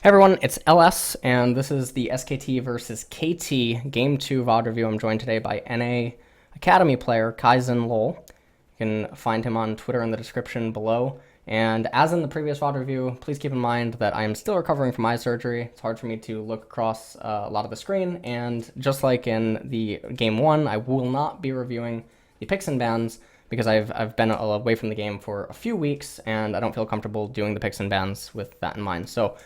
Hey everyone, it's LS, and this is the SKT versus KT Game 2 VOD review. I'm joined today by NA Academy player Kaizen Lol. You can find him on Twitter in the description below. And as in the previous VOD review, please keep in mind that I am still recovering from eye surgery. It's hard for me to look across a lot of the screen, and just like in the Game 1, I will not be reviewing the picks and bans because I've been away from the game for a few weeks, and I don't feel comfortable doing the picks and bans with that in mind. So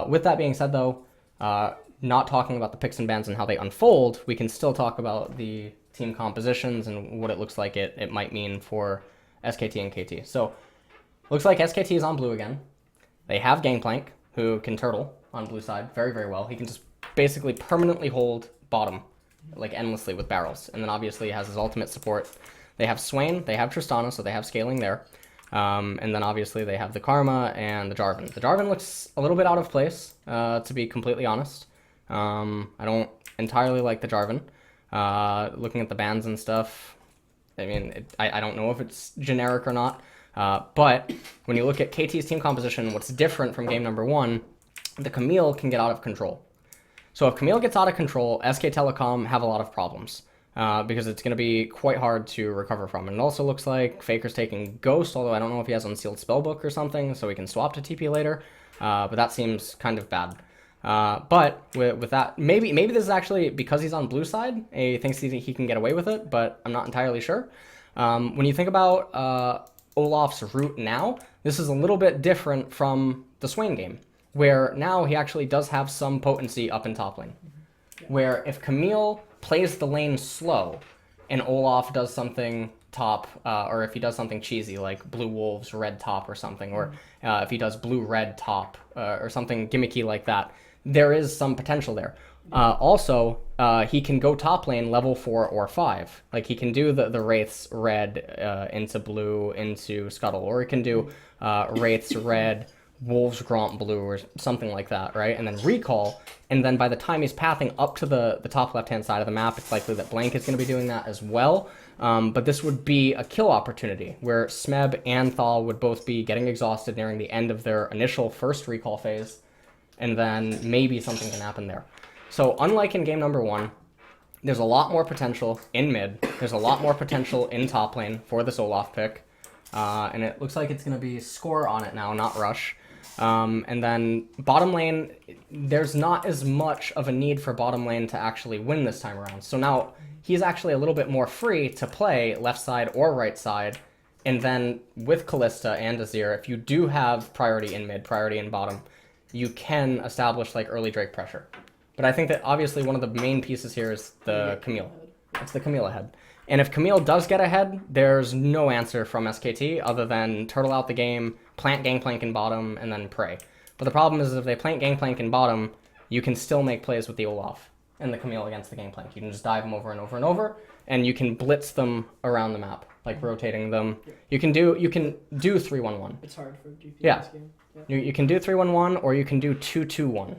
with that being said, though, not talking about the picks and bans and how they unfold, we can still talk about the team compositions and what it looks like it might mean for SKT and KT. So, looks like SKT is on blue again. They have Gangplank, who can turtle on blue side very, very well. He can just basically permanently hold bottom, like endlessly with barrels. And then obviously has his ultimate support. They have Swain, they have Tristana, so they have scaling there. And then obviously they have the Karma and the Jarvan. The Jarvan looks a little bit out of place, to be completely honest. I don't entirely like the Jarvan. Looking at the bans and stuff, I mean, I don't know if it's generic or not. But when you look at KT's team composition, what's different from game number 1, the Camille can get out of control. So if Camille gets out of control, SKTelecom have a lot of problems. Because it's going to be quite hard to recover from. And it also looks like Faker's taking Ghost, although I don't know if he has Unsealed Spellbook or something, so he can swap to TP later. But that seems kind of bad. But with that, maybe this is actually because he's on blue side. He thinks he can get away with it, but I'm not entirely sure. When you think about Olaf's route now, this is a little bit different from the Swain game, where now he actually does have some potency up in top lane. Where if Camille plays the lane slow and Olaf does something top, or if he does something cheesy like blue wolves, red top or something, or if he does blue-red top or something gimmicky like that, there is some potential there. Also, he can go top lane level 4 or 5. Like he can do the Wraiths red into blue into Scuttle, or he can do Wraiths red, Wolves Gromp blue or something like that, right? And then recall, and then by the time he's pathing up to the top left-hand side of the map, it's likely that Blank is going to be doing that as well. But this would be a kill opportunity, where Smeb and Thal would both be getting exhausted nearing the end of their initial first recall phase, and then maybe something can happen there. So unlike in game number 1, there's a lot more potential in mid, there's a lot more potential in top lane for this Olaf pick, and it looks like it's going to be score on it now, not rush. And then bottom lane, there's not as much of a need for bottom lane to actually win this time around. So now he's actually a little bit more free to play left side or right side. And then with Kalista and Azir, if you do have priority in mid, priority in bottom, you can establish like early Drake pressure. But I think that obviously one of the main pieces here is the Camille. It's the Camille ahead. And if Camille does get ahead, there's no answer from SKT other than turtle out the game, plant Gangplank in bottom, and then pray. But the problem is if they plant Gangplank in bottom, you can still make plays with the Olaf and the Camille against the Gangplank. You can just dive them over and over and over, and you can blitz them around the map, like rotating them. You can do 3-1-1. It's hard for GP Yeah. this game. Yeah. You can do 3-1-1, or you can do 2-2-1,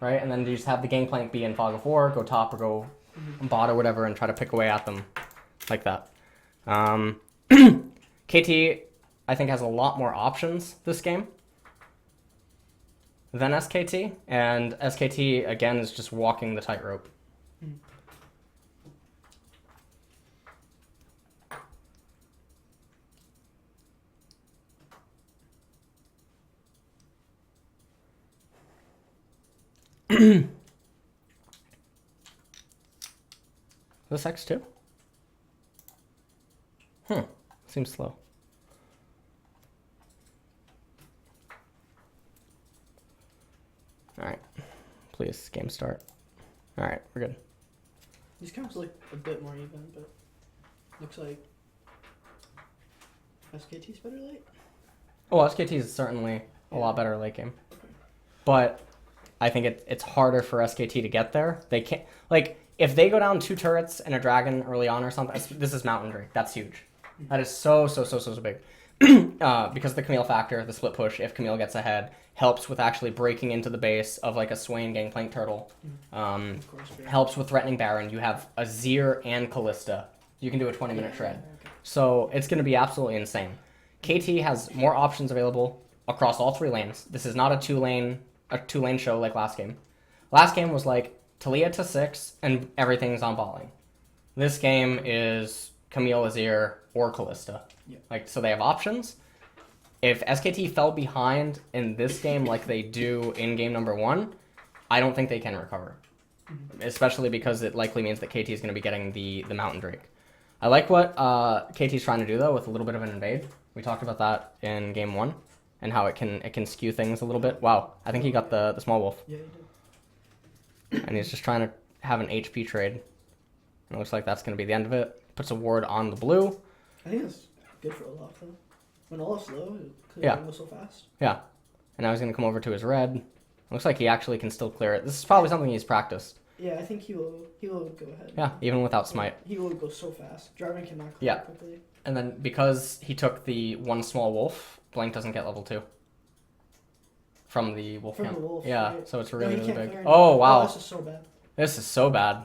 right? And then you just have the Gangplank be in Fog of War, go top or go bot or whatever, and try to pick away at them like that. KT, I think, has a lot more options this game than SKT, and SKT, again, is just walking the tightrope. This X2? Seems slow. Alright. Please, game start. Alright, we're good. These counts look a bit more even, but looks like SKT's better late. Oh, SKT is certainly a lot better late game. But I think it's harder for SKT to get there. They can't, like, if they go down 2 turrets and a dragon early on or something, this is Mountain Drake. That's huge. That is so big. Because the Camille factor, the split push, if Camille gets ahead, helps with actually breaking into the base of like a Swain Gangplank turtle. Of course, yeah. Helps with threatening Baron. You have Azir and Kalista. You can do a 20-minute shred. Okay. So it's going to be absolutely insane. KT has more options available across all 3 lanes. This is not a 2-lane a 2-lane show like last game. Last game was like Talia to 6 and everything's on bot lane. This game is Camille, Azir, or Kalista. Yeah. Like, so they have options. If SKT fell behind in this game like they do in game number 1, I don't think they can recover. Especially because it likely means that KT is going to be getting the Mountain Drake. I like what KT's trying to do, though, with a little bit of an invade. We talked about that in game 1 and how it can skew things a little bit. Wow, I think he got the small wolf. Yeah, he did. And he's just trying to have an HP trade. It looks like that's going to be the end of it. Puts a ward on the blue. I think that's good for Olaf, though. When Olaf's low, it Yeah. goes so fast. Yeah. And now he's going to come over to his red. Looks like he actually can still clear it. This is probably something he's practiced. Yeah, I think he will go ahead. Yeah, even without smite. He will go so fast. Jarvan cannot clear Yeah. quickly. And then because he took the 1 small wolf, Blank doesn't get level 2. From the wolf From camp. the wolf, Yeah, right. so it's No, really, he really can't big. clear Oh, anything. wow. This is so bad. This is so bad.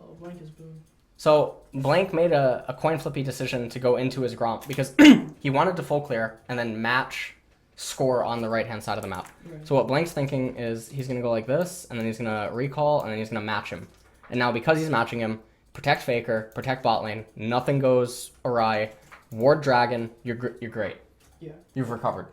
Oh, Blank is boom. So Blank made a coin flippy decision to go into his Gromp because he wanted to full clear and then match score on the right-hand side of the map. Right. So what Blank's thinking is he's going to go like this, and then he's going to recall, and then he's going to match him. And now because he's matching him, protect Faker, protect bot lane, nothing goes awry, ward Dragon, you're great. Yeah. You've recovered.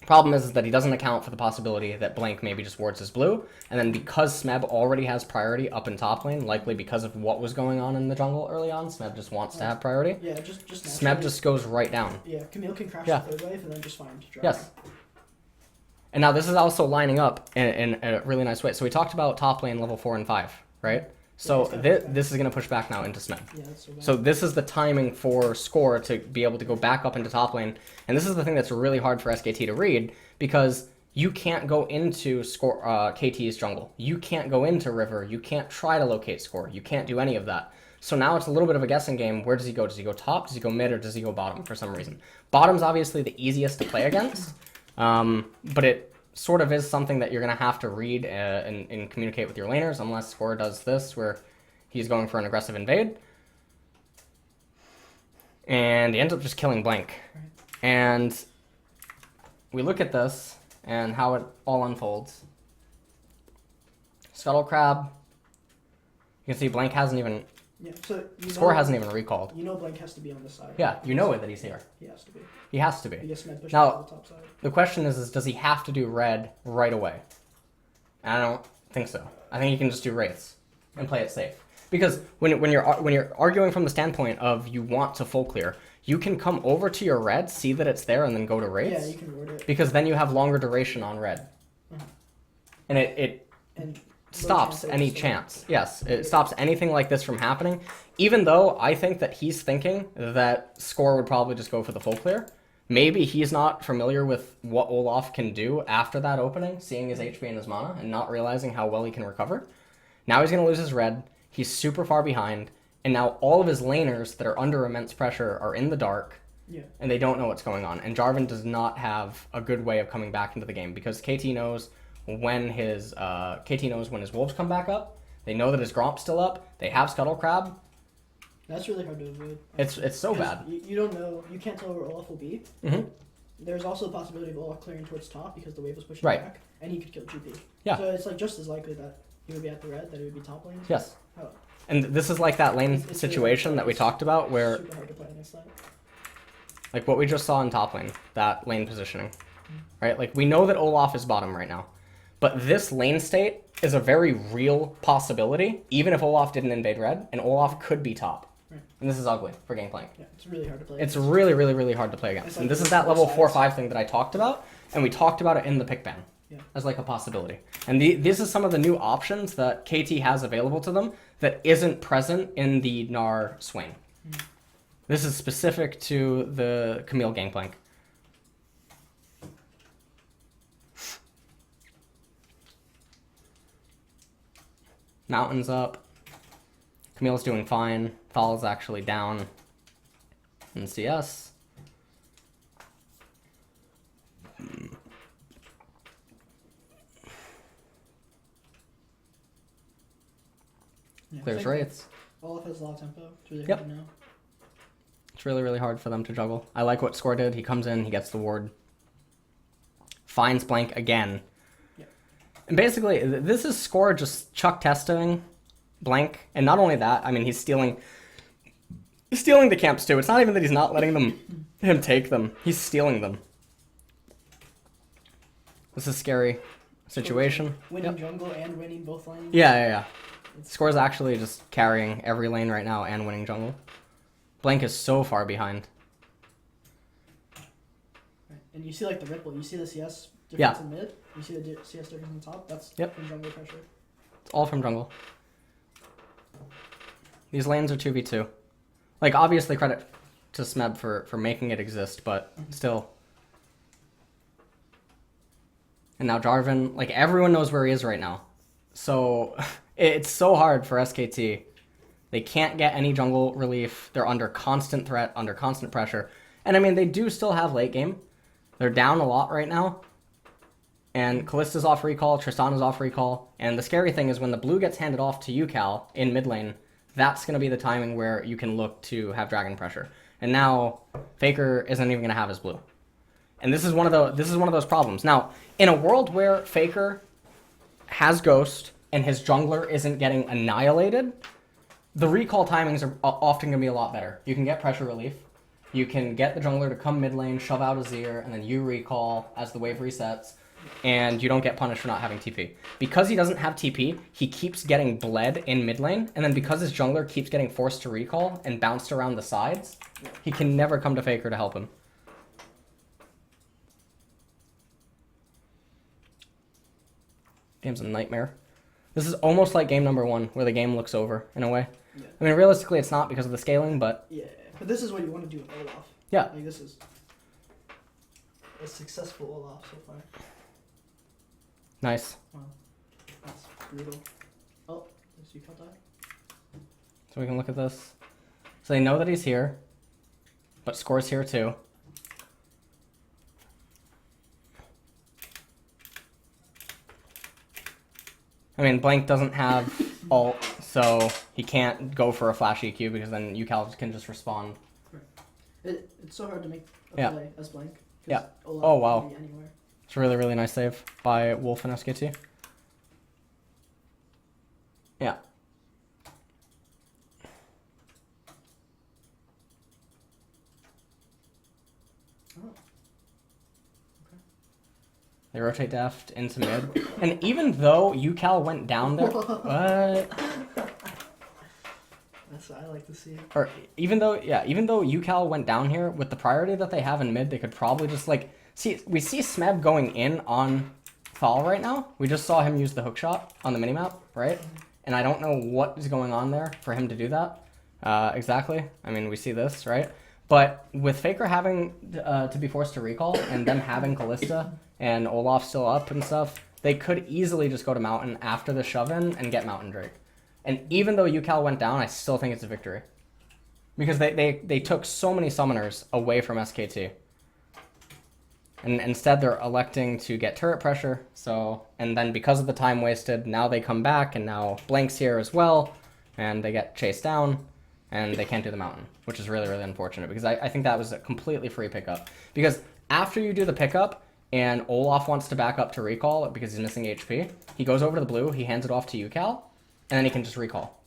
Problem is that he doesn't account for the possibility that Blank maybe just wards his blue, and then because Smeb already has priority up in top lane, likely because of what was going on in the jungle early on, Smeb just wants to have priority. Yeah, just Smeb naturally. just goes right down. Yeah, Camille can crash Yeah. the third wave and then just find Jarvan. Yes. And now this is also lining up in a really nice way. So we talked about top lane level 4 and 5, right? So it's gonna push back. this is going to push back now into Smeb. Yeah, that's so bad. So this is the timing for Score to be able to go back up into top lane. And this is the thing that's really hard for SKT to read because you can't go into KT's jungle. You can't go into River. You can't try to locate Score. You can't do any of that. So now it's a little bit of a guessing game. Where does he go? Does he go top? Does he go mid? Or does he go bottom for some reason? Bottom's obviously the easiest to play against. But it sort of is something that you're going to have to read and communicate with your laners unless Score does this where he's going for an aggressive invade. And he ends up just killing Blank. Right. And we look at this and how it all unfolds. Scuttle Crab. You can see Blank hasn't even... Yeah, so Score hasn't even recalled. You know Blank has to be on this side. Yeah, you know it that he's here. He has to be. He has to be. He gets Smeb pushed Now- to the top side. The question is does he have to do red right away? And I don't think so. I think he can just do wraiths and play it safe. Because when you're arguing from the standpoint of you want to full clear, you can come over to your red, see that it's there, and then go to wraiths. Yeah, you can ward it. Because then you have longer duration on red. Uh-huh. And it And stops low chance any of chance. Yes, it stops anything like this from happening. Even though I think that he's thinking that Score would probably just go for the full clear. Maybe he's not familiar with what Olaf can do after that opening, seeing his HP and his mana, and not realizing how well he can recover. Now he's going to lose his red. He's super far behind. And now all of his laners that are under immense pressure are in the dark. Yeah. And they don't know what's going on. And Jarvan does not have a good way of coming back into the game because KT knows when his wolves come back up. They know that his Gromp's still up. They have Scuttle Crab. That's really hard to avoid. It's so bad. You don't know. You can't tell where Olaf will be. Mm-hmm. There's also the possibility of Olaf clearing towards top because the wave was pushing Right. back, and he could kill GP. Yeah. So it's like just as likely that he would be at the red that he would be top lane. Yes. Oh. And this is like that lane It's situation really that we talked about where, super hard to play against that. like what we just saw in top lane, that lane positioning, right? Like we know that Olaf is bottom right now, but this lane state is a very real possibility, even if Olaf didn't invade red, and Olaf could be top. Right. And this is ugly for Gangplank. Yeah, it's really hard to play. It's against. really, really, really hard to play against. It's And like this is the that level four 4-5 sides. thing that I talked about, and we talked about it in the pick ban. Yeah. As like a possibility. And this is some of the new options that KT has available to them that isn't present in the Gnar Swain. This is specific to the Camille Gangplank. Mountain's up. Camille's doing fine. Thal's actually down in CS. Yeah, it's There's like wraiths. Olaf has a lot of tempo. It's really Yep. hard to know. It's really, really hard for them to juggle. I like what Score did. He comes in, he gets the ward. Finds Blank again. Yeah. And basically, this is Score just chuck testing Blank. And not only that, I mean, he's stealing the camps too. It's not even that he's not letting him take them. He's stealing them. This is a scary situation. Winning jungle and winning both lanes. Yeah. Score's actually just carrying every lane right now and winning jungle. Blank is so far behind. Right. And you see like the ripple. You see the CS difference in mid. You see the CS difference on top. That's from jungle pressure. It's all from jungle. These lanes are 2v2. Like, obviously credit to Smeb for making it exist, but still. And now Jarvan, like, everyone knows where he is right now. So, it's so hard for SKT. They can't get any jungle relief. They're under constant threat, under constant pressure. And, I mean, they do still have late game. They're down a lot right now. And Kallista's off recall, Tristana's off recall. And the scary thing is when the blue gets handed off to UCal in mid lane, that's going to be the timing where you can look to have dragon pressure. And now Faker isn't even going to have his blue. And this is one of those problems. Now, in a world where Faker has Ghost and his jungler isn't getting annihilated, the recall timings are often going to be a lot better. You can get pressure relief. You can get the jungler to come mid lane, shove out Azir, and then you recall as the wave resets, and you don't get punished for not having TP. Because he doesn't have TP, he keeps getting bled in mid lane, and then because his jungler keeps getting forced to recall and bounced around the sides, he can never come to Faker to help him. Game's a nightmare. This is almost like game number 1, where the game looks over, in a way. Yeah. I mean, realistically, it's not because of the scaling, but... Yeah, but this is what you want to do with Olaf. Yeah. Like, this is a successful Olaf so far. Nice. Wow. That's brutal. Oh, does UCal die? So we can look at this. So they know that he's here, but Score's here too. I mean, Blank doesn't have ult, so he can't go for a flash EQ because then UCal can just respond. Right. It's so hard to make a play as Blank. Yeah. Olaf Oh, wow. can be anywhere. It's a really, really nice save by Wolf and SKT. Yeah. Oh. They rotate Deft into mid. And even though UCal went down there... What? That's what I like to see. Or even though UCal went down here, with the priority that they have in mid, they could probably just, like... we see Smeb going in on Thal right now. We just saw him use the hookshot on the minimap, right? And I don't know what is going on there for him to do that exactly. I mean, we see this, right? But with Faker having to be forced to recall and them having Kalista and Olaf still up and stuff, they could easily just go to Mountain after the shove-in and get Mountain Drake. And even though UCal went down, I still think it's a victory. Because they took so many summoners away from SKT. And instead they're electing to get turret pressure. So, and then because of the time wasted, now they come back and now Blank's here as well. And they get chased down and they can't do the Mountain, which is really, really unfortunate because I think that was a completely free pickup. Because after you do the pickup and Olaf wants to back up to recall because he's missing HP, he goes over to the blue, he hands it off to UCal, and then he can just recall.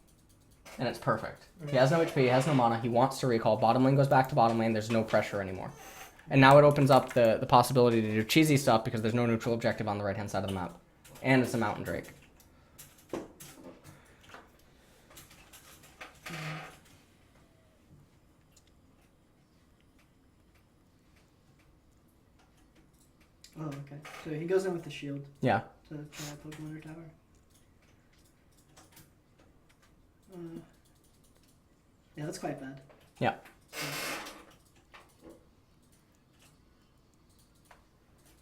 And it's perfect. He has no HP, he has no mana, he wants to recall. Bottom lane goes back to bottom lane, there's no pressure anymore. And now it opens up the possibility to do cheesy stuff because there's no neutral objective on the right-hand side of the map. And it's a Mountain Drake. Oh, okay. So he goes in with the shield. Yeah. To try to poke Wonder Tower. Yeah, that's quite bad. Yeah. So.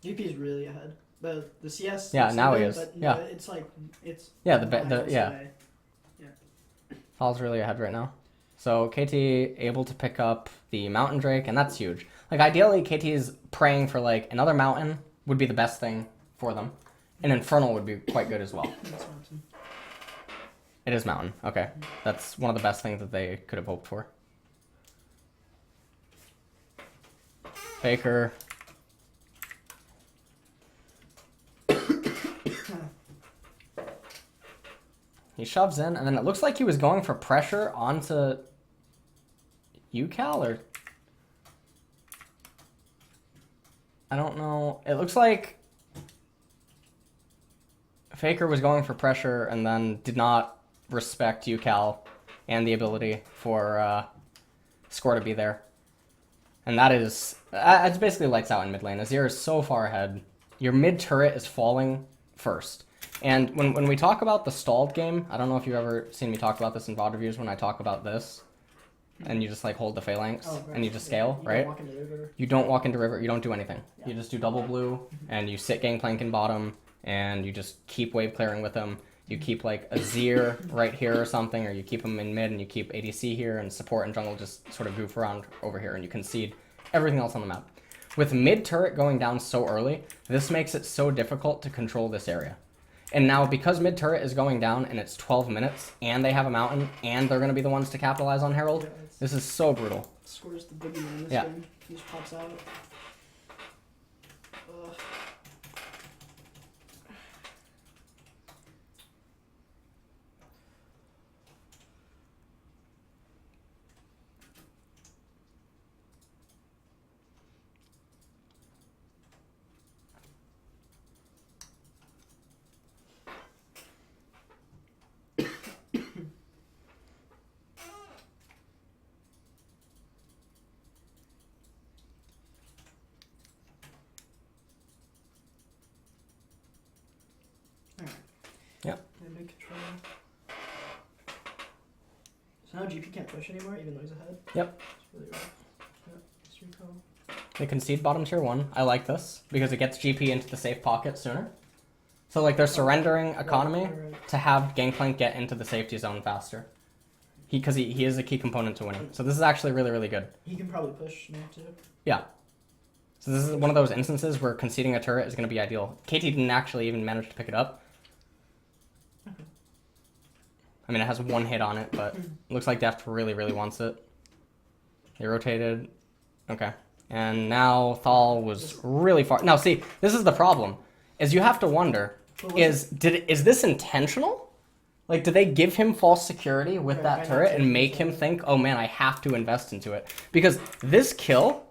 GP is really ahead. The CS. Yeah, now he is. But yeah. It's like it's. Yeah, Fall's really ahead right now. So KT able to pick up the Mountain Drake, and that's huge. Like ideally, KT is praying for like another Mountain would be the best thing for them, and Infernal would be quite good as well. That's Mountain. It is Mountain. Okay, that's one of the best things that they could have hoped for. Faker. He shoves in, and then it looks like he was going for pressure onto UCal, or I don't know. It looks like Faker was going for pressure and then did not respect UCal and the ability for score to be there. And that is, it's basically lights out in mid lane. Azir is so far ahead. Your mid turret is falling first. And when we talk about the stalled game, I don't know if you've ever seen me talk about this in VOD reviews when I talk about this. And you just like hold the phalanx and you just scale, right? You don't walk into river, you don't do anything. Yeah. You just do double blue and you sit gangplank in bottom and you just keep wave clearing with them. You keep like Azir right here or something, or you keep him in mid and you keep ADC here, and support and jungle just sort of goof around over here, and you concede everything else on the map. With mid turret going down so early, this makes it so difficult to control this area. And now because mid turret is going down and it's 12 minutes and they have a mountain and they're going to be the ones to capitalize on Herald, this is so brutal. Scores the boogie in this game. He just pops out. Yep. So now GP can't push anymore, even though he's ahead. Yep. It's really rough. Yep. They concede bottom tier 1. I like this because it gets GP into the safe pocket sooner. So like they're surrendering economy to have Gangplank get into the safety zone faster. Because he is a key component to winning. So this is actually really, really good. He can probably push now too. Yeah. So this is one of those instances where conceding a turret is going to be ideal. KT didn't actually even manage to pick it up. I mean, it has one hit on it, but it looks like Deft really, really wants it. They rotated. Okay. And now Thal was really far. Now, see, this is the problem. Is you have to wonder, is this intentional? Like, did they give him false security with that turret and make him think, oh man, I have to invest into it? Because this kill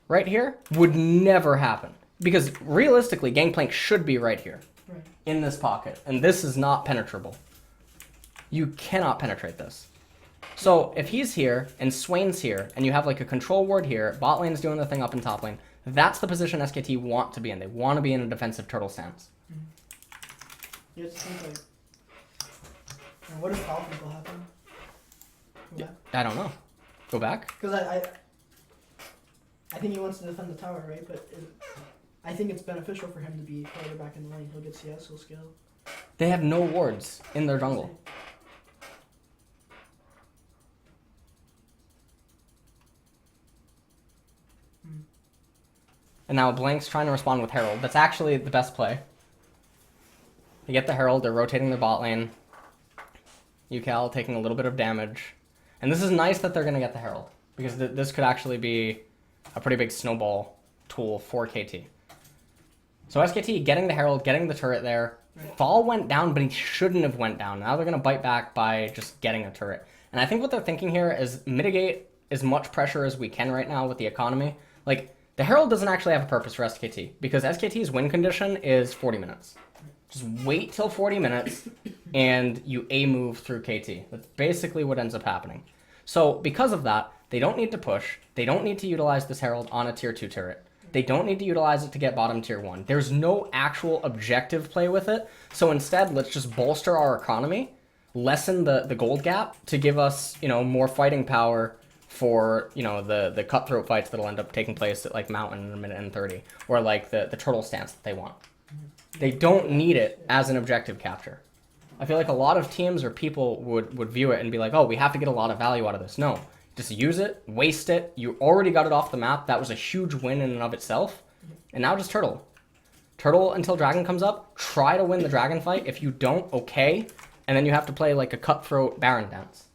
right here would never happen. Because realistically, Gangplank should be right here in this pocket. And this is not penetrable. You cannot penetrate this. So if he's here and Swain's here and you have like a control ward here, bot lane's doing the thing up in top lane, that's the position SKT want to be in. They want to be in a defensive turtle stance. You just think like, what if Falcon will happen? I don't know. Go back? Because I think he wants to defend the tower, right? But I think it's beneficial for him to be farther back in the lane. He'll get CS, he'll scale. They have no wards in their jungle. And now Blank's trying to respond with Herald. That's actually the best play. They get the Herald, they're rotating their bot lane. UCal taking a little bit of damage. And this is nice that they're going to get the Herald, because this could actually be a pretty big snowball tool for KT. So SKT getting the Herald, getting the turret there. Fall went down, but he shouldn't have went down. Now they're going to bite back by just getting a turret. And I think what they're thinking here is mitigate as much pressure as we can right now with the economy. Like, the Herald doesn't actually have a purpose for SKT, because SKT's win condition is 40 minutes. Just wait till 40 minutes, and you A-move through KT. That's basically what ends up happening. So because of that, they don't need to push. They don't need to utilize this Herald on a tier 2 turret. They don't need to utilize it to get bottom tier 1. There's no actual objective play with it. So instead, let's just bolster our economy, lessen the gold gap to give us, more fighting power for, the cutthroat fights that'll end up taking place at like Mountain in a minute and 30, or like the turtle stance that they want. They don't need it as an objective capture. I feel like a lot of teams or people would view it and be like, oh, we have to get a lot of value out of this. No, just use it, waste it. You already got it off the map. That was a huge win in and of itself. And now just turtle. Turtle until dragon comes up. Try to win the dragon fight. If you don't, okay. And then you have to play like a cutthroat Baron dance.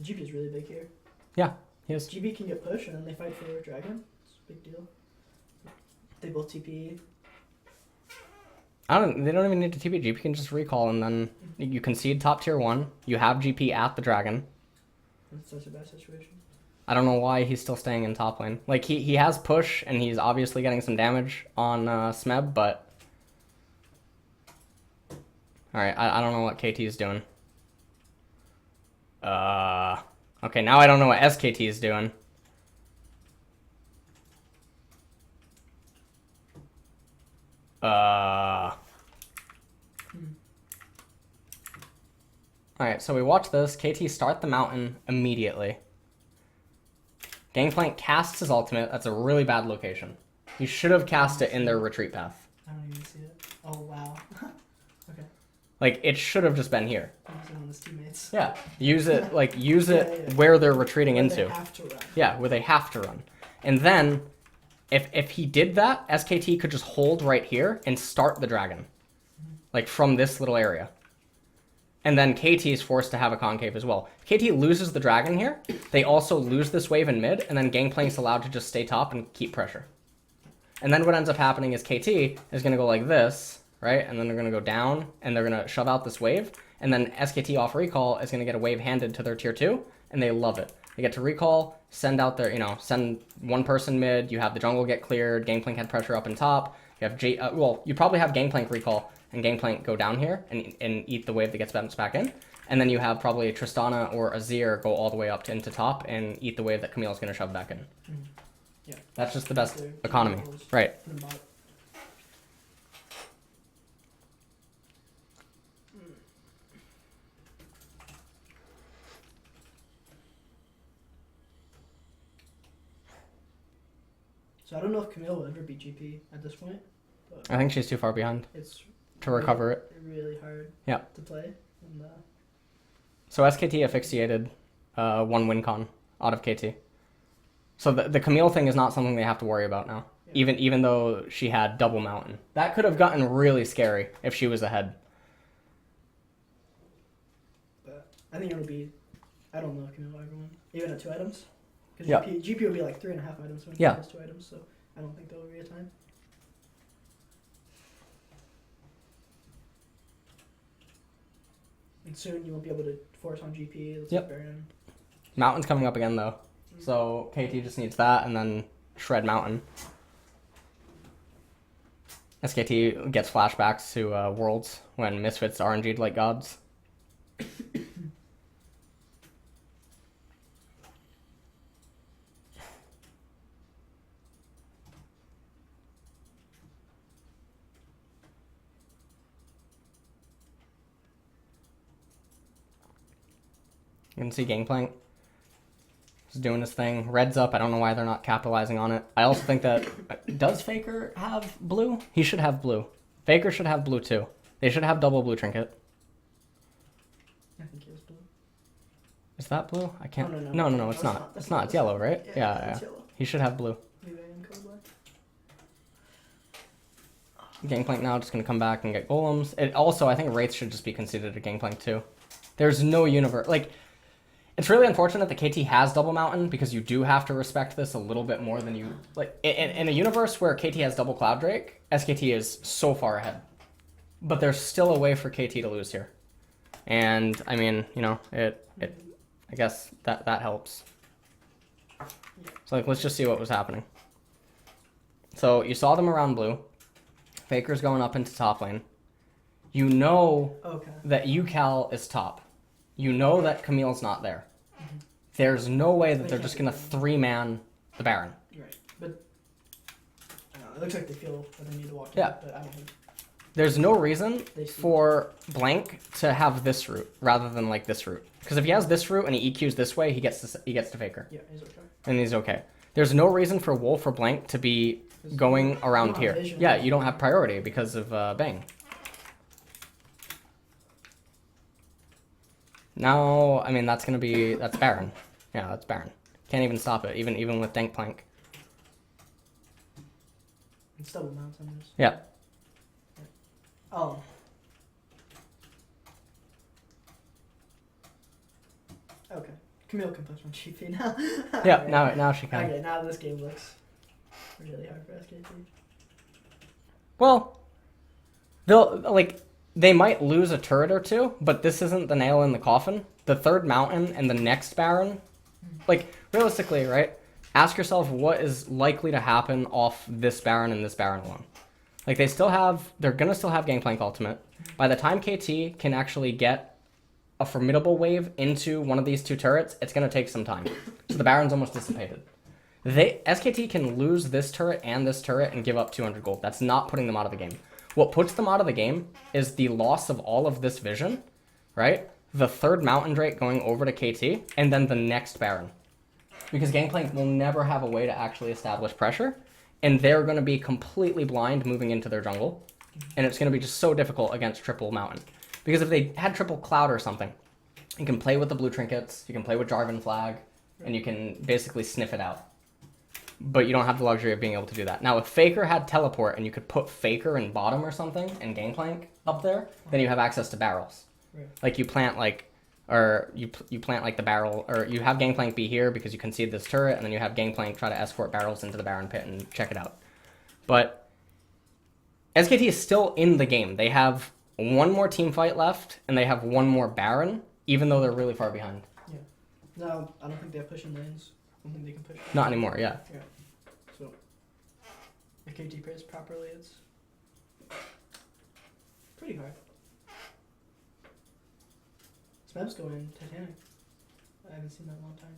GP is really big here. Yeah, he is. GB can get pushed and then they fight for Dragon. It's a big deal. They both TP. They don't even need to TP. GP can just recall and then you concede top tier 1. You have GP at the Dragon. That's such a bad situation. I don't know why he's still staying in top lane. Like, he has push, and he's obviously getting some damage on Smeb, but... Alright, I don't know what KT is doing. Okay, now I don't know what SKT is doing. Alright, so we watch this. KT start the mountain immediately. Gangplank casts his ultimate. That's a really bad location. You should have cast it in their retreat path. I don't even see it. Oh, wow. Okay. Like, it should have just been here. Using on his teammates. Yeah. Use it, like, use it Yeah. where they're retreating Where into. They have to run. Yeah, where they have to run. And then, if he did that, SKT could just hold right here and start the dragon. Like, from this little area. And then KT is forced to have a concave as well. If KT loses the dragon here, they also lose this wave in mid, and then Gangplank's allowed to just stay top and keep pressure. And then what ends up happening is KT is going to go like this, right? And then they're going to go down, and they're going to shove out this wave. And then SKT off recall is going to get a wave handed to their tier 2, and they love it. They get to recall, send out their, send one person mid, you have the jungle get cleared, Gangplank had pressure up and top, you have you probably have Gangplank recall, and Gangplank go down here and eat the wave that gets bounced back in. And then you have probably a Tristana or Azir go all the way up into top and eat the wave that Camille's going to shove back in. Yeah. That's just the best economy. Right. So I don't know if Camille will ever beat GP at this point. But I think she's too far behind it's to recover it. Really hard to play. And, So SKT asphyxiated one win con out of KT. So the Camille thing is not something they have to worry about now. Yeah. Even though she had double mountain. That could have gotten really scary if she was ahead. But I think it'll be, I don't know if Camille will ever win. Even at 2 items. Because GP will be like 3.5 items when he has 2 items, so I don't think there will be a time. And soon you won't be able to force on GP. Baron. Mountain's coming up again though. So KT just needs that and then shred Mountain. SKT gets flashbacks to Worlds when Misfits RNG'd like gods. You can see Gangplank is doing his thing. Red's up. I don't know why they're not capitalizing on it. I also think that... Does Faker have blue? He should have blue. Faker should have blue too. They should have double blue trinket. I think he has blue. Is that blue? I can't... Oh, no, it's not. It's not. It's yellow, right? Yeah. Yellow. He should have blue. Gangplank now just going to come back and get golems. It also, I think Wraith should just be considered a Gangplank too. There's no universe... Like... It's really unfortunate that KT has double mountain because you do have to respect this a little bit more than you like in a universe where KT has double Cloud Drake. SKT is so far ahead, but there's still a way for KT to lose here, and I mean, I guess that helps. So like, let's just see what was happening. So you saw them around blue. Faker's going up into top lane. You know that UCal is top. You know that Camille's not there. There's no way that they're just going to 3-man the Baron. Right. But it looks like they feel that they need to walk in. But I don't think... There's no reason for Blank to have this route rather than like this route. Because if he has this route and he EQs this way, he gets to Faker. Yeah, he's okay. And he's okay. There's no reason for Wolf or Blank to be going around here. Yeah, you don't have priority because of Bang. Now, I mean, that's Baron. Yeah, that's Baron. Can't even stop it, even with Gangplank. It's double mountain. Yeah. Oh. Okay. Camille can push on GP now. Yeah, now she can. Okay, now this game looks really hard for SKT. Well, they might lose a turret or two, but this isn't the nail in the coffin. The third mountain and the next Baron, like, realistically, right? Ask yourself what is likely to happen off this Baron and this Baron alone. Like, they're gonna still have Gangplank ultimate. By the time KT can actually get a formidable wave into one of these two turrets, it's gonna take some time. So the Baron's almost dissipated. SKT can lose this turret and give up 200 gold. That's not putting them out of the game. What puts them out of the game is the loss of all of this vision, right? The third Mountain Drake going over to KT, and then the next Baron. Because Gangplank will never have a way to actually establish pressure, and they're going to be completely blind moving into their jungle, and it's going to be just so difficult against triple Mountain. Because if they had triple Cloud or something, you can play with the blue trinkets, you can play with Jarvan Flag, and you can basically sniff it out. But you don't have the luxury of being able to do that. Now, if Faker had teleport and you could put Faker in bottom or something and Gangplank up there, then you have access to barrels. Right. Like you plant you plant like the barrel, or you have Gangplank be here because you concede this turret, and then you have Gangplank try to escort barrels into the Baron pit and check it out. But SKT is still in the game. They have one more team fight left, and they have one more Baron, even though they're really far behind. Yeah. No, I don't think they have pushing lanes. I don't think they can push. Not anymore, yeah. Yeah. So, if KT plays properly, it's pretty hard. Smeb's going Titanic. I haven't seen that in a long time.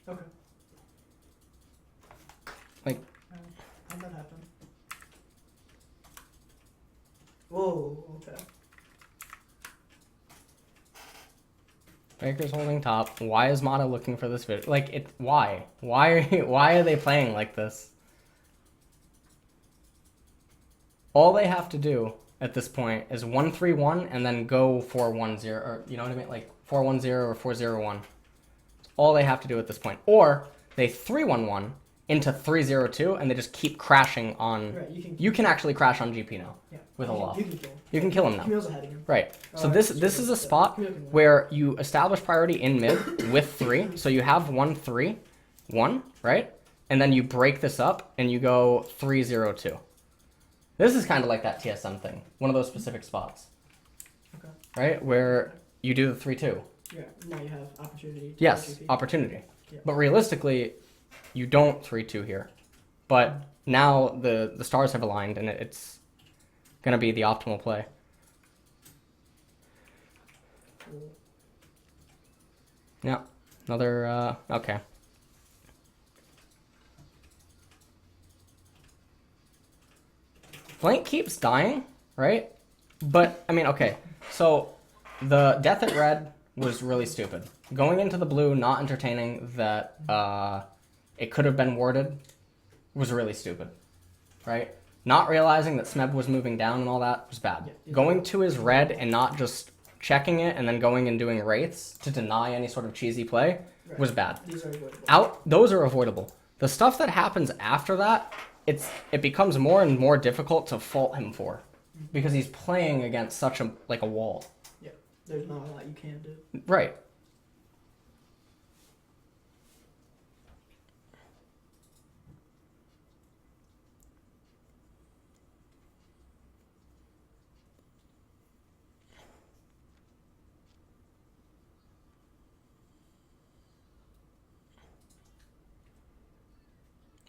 Okay. Like, how'd that happen? Whoa, okay. Faker's holding top. Why is Mata looking for this video? Like, why? Why are they playing like this? All they have to do at this point is 1-3-1 and then go 4-1-0, or you know what I mean? Like 4-1-0 or 4-0-1. That's all they have to do at this point. Or they 3-1-1 into 3-0-2 and they just keep crashing on... Right, you can actually crash on GP now. Yeah. With a law. You can kill him now. Camille's ahead of him. Right. So this is a spot where you establish priority in mid with 3. So you have 1-3-1, right? And then you break this up and you go 3-0-2. This is kind of like that TSM thing. One of those specific spots. Okay. Right? Where you do the 3-2. Yeah. Now you have opportunity. Yes, opportunity. Yeah. But realistically, you don't 3-2 here. But now the stars have aligned and it's going to be the optimal play. Cool. Yeah. Another, okay. Blank keeps dying, right? But, I mean, okay. So, the death at red was really stupid. Going into the blue, not entertaining that it could have been warded was really stupid, right? Not realizing that Smeb was moving down and all that was bad. Yeah, going to his red and not just checking it and then going and doing wraiths to deny any sort of cheesy play was bad. These are avoidable. Those are avoidable. The stuff that happens after that, it becomes more and more difficult to fault him for, because he's playing against such a wall. Yeah, there's not a lot you can do. Right.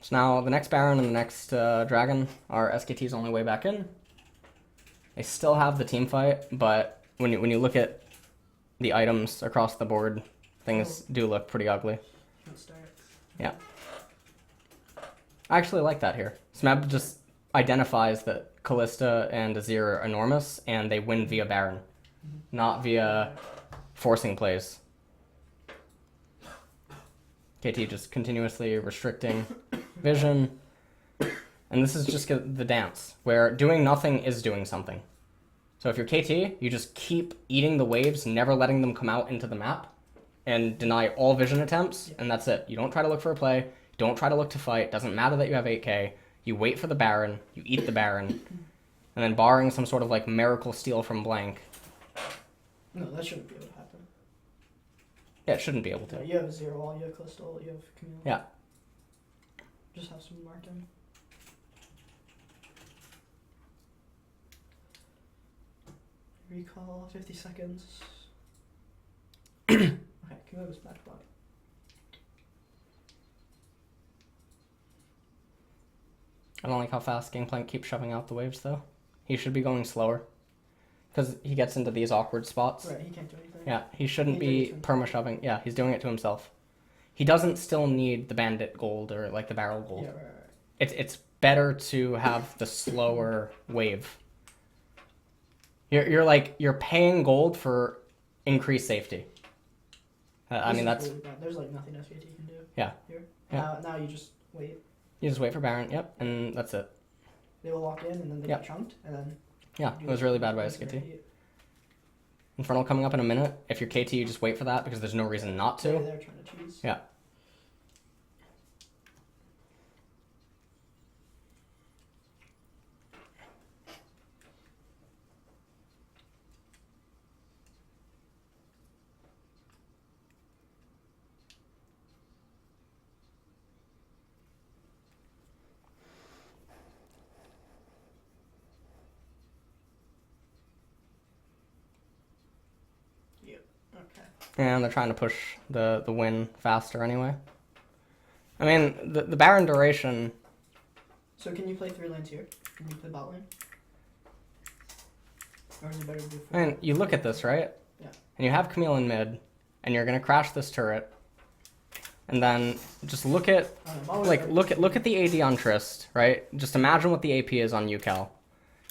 So now the next Baron and the next Dragon are SKT's only way back in. They still have the team fight, but when you look at the items across the board, things do look pretty ugly. Yeah. I actually like that here. Smeb just identifies that Kalista and Azir are enormous, and they win via Baron, not via forcing plays. KT just continuously restricting vision. And this is just the dance, where doing nothing is doing something. So if you're KT, you just keep eating the waves, never letting them come out into the map, and deny all vision attempts, and that's it. You don't try to look for a play, don't try to look to fight, doesn't matter that you have 8k, you wait for the Baron, you eat the Baron, And then barring some sort of like miracle steal from blank. No, that shouldn't be able to happen. Yeah, it shouldn't be able to. No, you have Zero Wall, you have Crystal, you have Camille. Yeah. Just have some marking. Recall, 50 seconds. Okay, Camille goes back to bot. I don't like how fast Gangplank keeps shoving out the waves, though. He should be going slower. Because he gets into these awkward spots. Right, he can't do anything. Yeah, he shouldn't be perma-shoving. Yeah, he's doing it to himself. He doesn't still need the bandit gold or, like, the barrel gold. Yeah, right. It's better to have the slower wave. You're paying gold for increased safety. I mean, that's... Really bad. There's, like, nothing SKT can do. Yeah. Here. Yeah. Now you just wait. You just wait for Baron, yep, and that's it. They will lock in, and then they get chunked, and then... Yeah, it was really bad by SKT. Infernal coming up in a minute. If you're KT, you just wait for that because there's no reason not to. They're trying to cheese. Yeah. Okay. And they're trying to push the win faster anyway. I mean, the Baron duration... So can you play 3 lanes here? Can you play bot lane? Or is it better to do... I mean, you look at this, right? Yeah. And you have Camille in mid, and you're going to crash this turret. And then just look at... look at the AD on Trist, right? Just imagine what the AP is on UCal.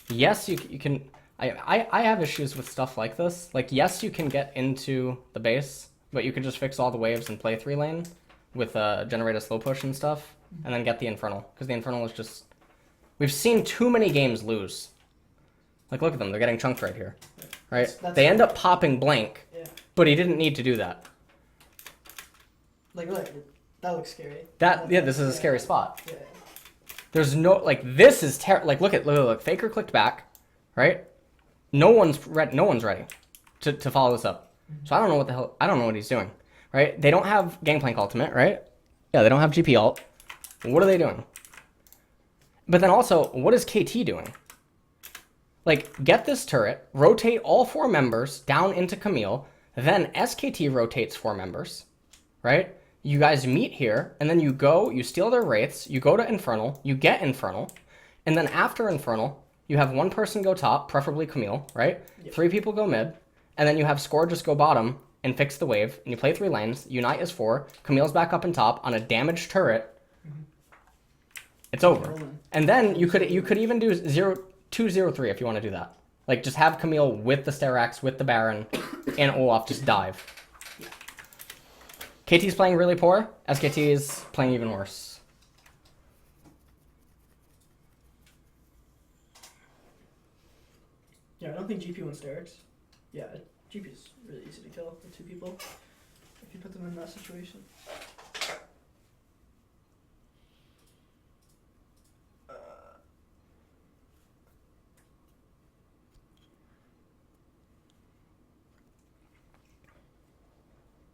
Yes, you can... I have issues with stuff like this. Like, yes, you can get into the base, but you could just fix all the waves and play 3 lane with generate a slow push and stuff, and then get the Infernal. Because the Infernal is just... We've seen too many games lose. Like, look at them. They're getting chunked right here. Right? They end up popping blank, but he didn't need to do that. Like, look, that looks scary. This is a scary spot. Yeah. There's no... Like, this is terrible. Like, look. Faker clicked back, right? No one's ready to follow this up. So I don't know what the hell... I don't know what he's doing, right? They don't have Gangplank ultimate, right? Yeah, they don't have GP ult. What are they doing? But then also, what is KT doing? Like, get this turret, rotate all 4 members down into Camille, then SKT rotates 4 members, right? You guys meet here, and then you go, you steal their wraiths, you go to Infernal, you get Infernal, and then after Infernal... You have 1 person go top, preferably Camille, right? Yep. 3 people go mid, and then you have Score just go bottom and fix the wave, and you play 3 lanes, Unite is 4, Camille's back up and top on a damaged turret. It's over. And then you could even do 2-0-3 if you want to do that. Like, just have Camille with the Sterax, with the Baron, and Olaf just dive. Yeah. KT's playing really poor, SKT is playing even worse. Yeah, I don't think GP wants Derek's. Yeah, GP is really easy to kill with 2 people if you put them in that situation.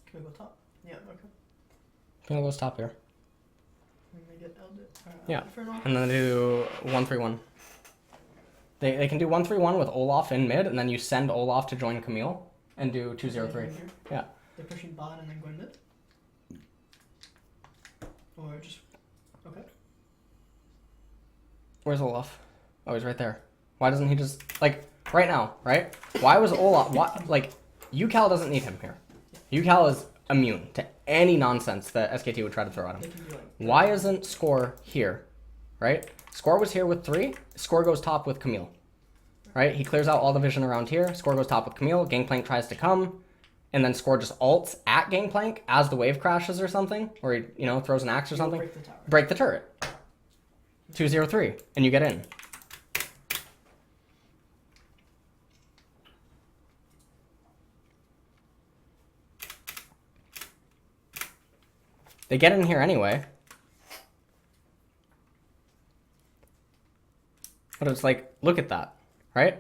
Can we go top? Yeah, okay. Camille goes top here. And they get yeah, and then they do 1-3-1. They can do 1-3-1 with Olaf in mid, and then you send Olaf to join Camille and do 2-0-3. Yeah. They're pushing bot and then going mid? Or just... Okay. Where's Olaf? Oh, he's right there. Why doesn't he just... Like, right now, right? Why was Olaf... Why, like, UCal doesn't need him here. UCal is immune to any nonsense that SKT would try to throw at him. Why isn't Score here? Right? Score was here with 3. Score goes top with Camille. Right? He clears out all the vision around here. Score goes top with Camille. Gangplank tries to come. And then Score just ults at Gangplank as the wave crashes or something. Or he, you know, throws an axe or something. Break the turret. 2-0-3. And you get in. They get in here anyway. But it's like, look at that. right?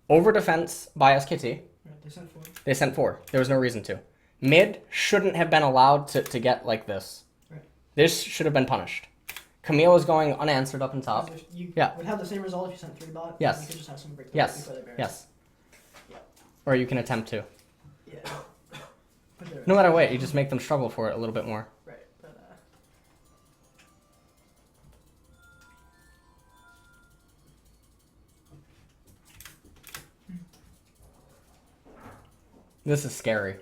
Over defense by SKT. Right, they sent 4. They sent 4. There was no reason to. Mid shouldn't have been allowed to get like this. Right. This should have been punished. Camille is going unanswered up and top. You Yeah. would have the same result if you sent 3 bot. Yes. You could just have someone break the Yes. before they bury. Yes. Yeah. Or you can attempt to. Yeah. No matter what, you just make them struggle for it a little bit more. Right, but This is scary.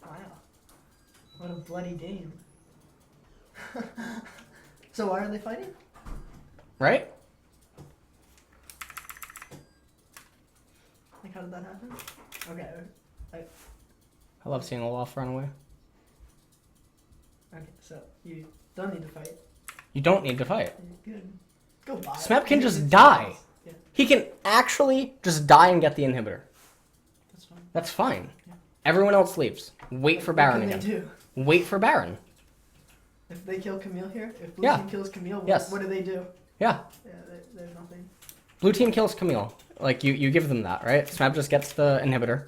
wow. What a bloody game. So why are they fighting? Right? Like, how did that happen? Okay. I love seeing Olaf run away. Okay, so you don't need to fight. You don't need to fight. You're good. Go buy. Smep can just die. Yeah, He can actually just die and get the inhibitor. that's fine. That's fine. Yeah. Everyone else leaves. Wait for Baron What can again. they do? Wait for Baron. If they kill Camille here, if blue Yeah. team kills Camille, Yes. what do they do? Yeah. Yeah, they have nothing. Blue team kills Camille. Like, you give them that, right? Smep just gets the inhibitor.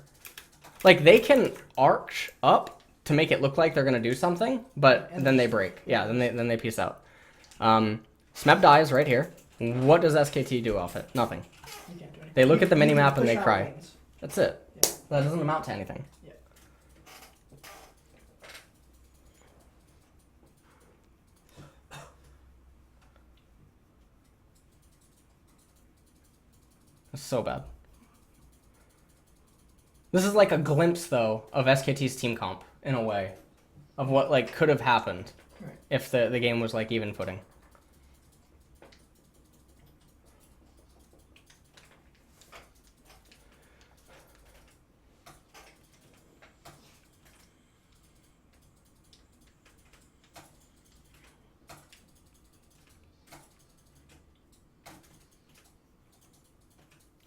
Like, they can arch up to make it look like they're going to do something, but And then they break. Yeah, then they peace out. Smep dies right here. What does SKT do off it? Nothing. You can't do anything. They look at the You can minimap and push they out cry. lanes. That's it. Yeah. That doesn't amount to anything. Yeah. It's so bad. This is like a glimpse, though, of SKT's team comp, in a way. Of what, like, could have happened Right. if the game was, like, even footing.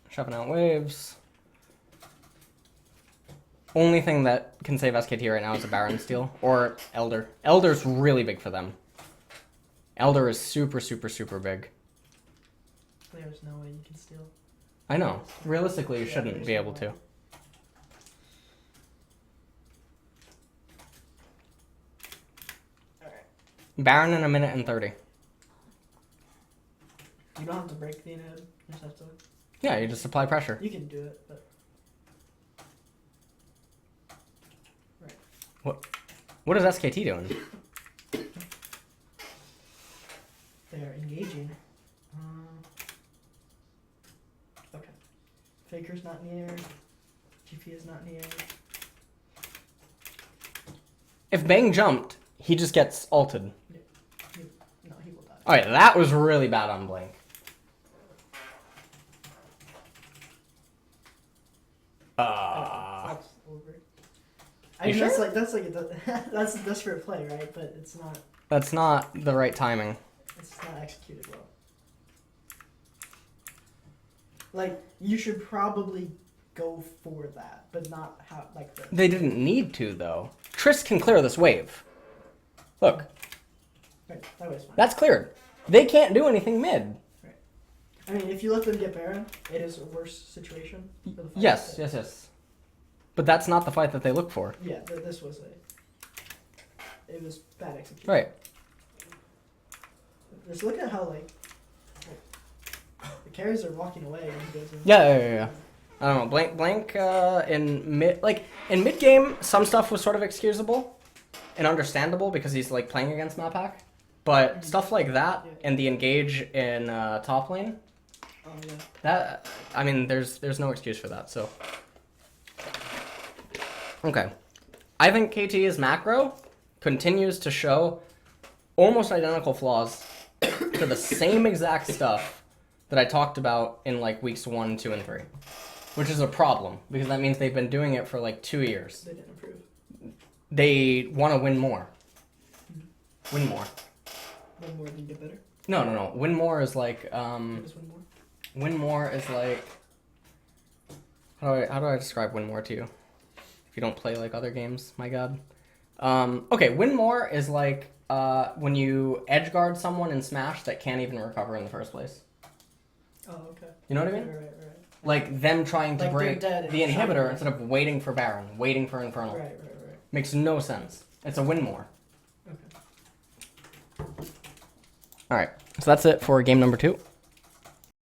Shoving out waves. Only thing that can save SKT right now is a Baron steal. Or Elder. Elder's really big for them. Elder is super, super, super big. There's no way you can steal. I know. Realistically, you Yeah, shouldn't there's be no able way. to. Alright. Baron in a minute and 30. You don't have to break the inhib. You just have to. Yeah, you just apply pressure. You can do it, but. What is SKT doing? They are engaging. Okay. Faker's not near. GP is not near. If Bang jumped, he just gets ulted. No, he will die. Alright, that was really bad on Blank. That's over. I You mean, sure? that's like that's a desperate play, right? But it's not. That's not the right timing. It's not executed well. Like, you should probably go for that, but not how like the. They didn't need to, though. Triss can clear this wave. Look, Right, that was fine. that's cleared. They can't do anything mid. I mean, if you let them get Baron, it is a worse situation. For the fight, Yes, but- yes. But that's not the fight that they look for. Yeah, this was it was bad execution. Right. Just look at how like the carries are walking away and he goes in. Yeah. I don't know. Blank in mid game, some stuff was sort of excusable and understandable because he's like playing against Mapak. But stuff like that and the engage in top lane, Oh yeah. that I mean, there's no excuse for that. So okay, I think KT's macro continues to show almost identical flaws to the same exact stuff that I talked about in like weeks 1, 2, and 3, which is a problem because that means they've been doing it for like 2 years. They didn't improve. They want to win more. Win more. One more than get better. No. Win more is like Just one more. win more is like how do I describe win more to you? If you don't play like other games, my god. Okay, win more is like when you edge guard someone in Smash that can't even recover in the first place. Oh, okay. You know what I mean? Right. Like them trying to Like break they're dead the and inhibitor shiny. instead of waiting for Baron, waiting for Infernal. Right. Makes no sense. It's a win more. Okay. Alright, so that's it for game number 2.